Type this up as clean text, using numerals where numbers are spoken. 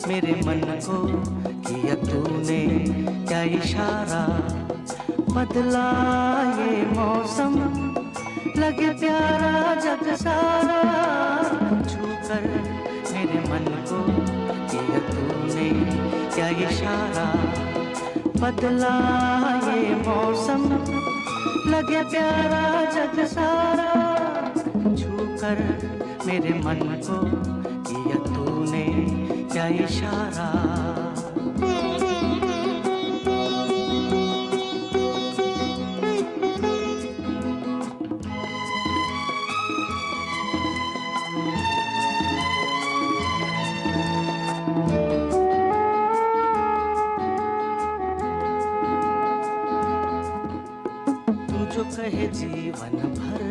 मेरे मन को किया तूने क्या इशारा, बदला ये मौसम लगे प्यारा जग सारा। छूकर मेरे मन को किया तूने क्या इशारा, बदला ये मौसम लगे प्यारा जग सारा। छूकर मेरे मन को किया तूने क्या इशारा। तू जो कहे जीवन भर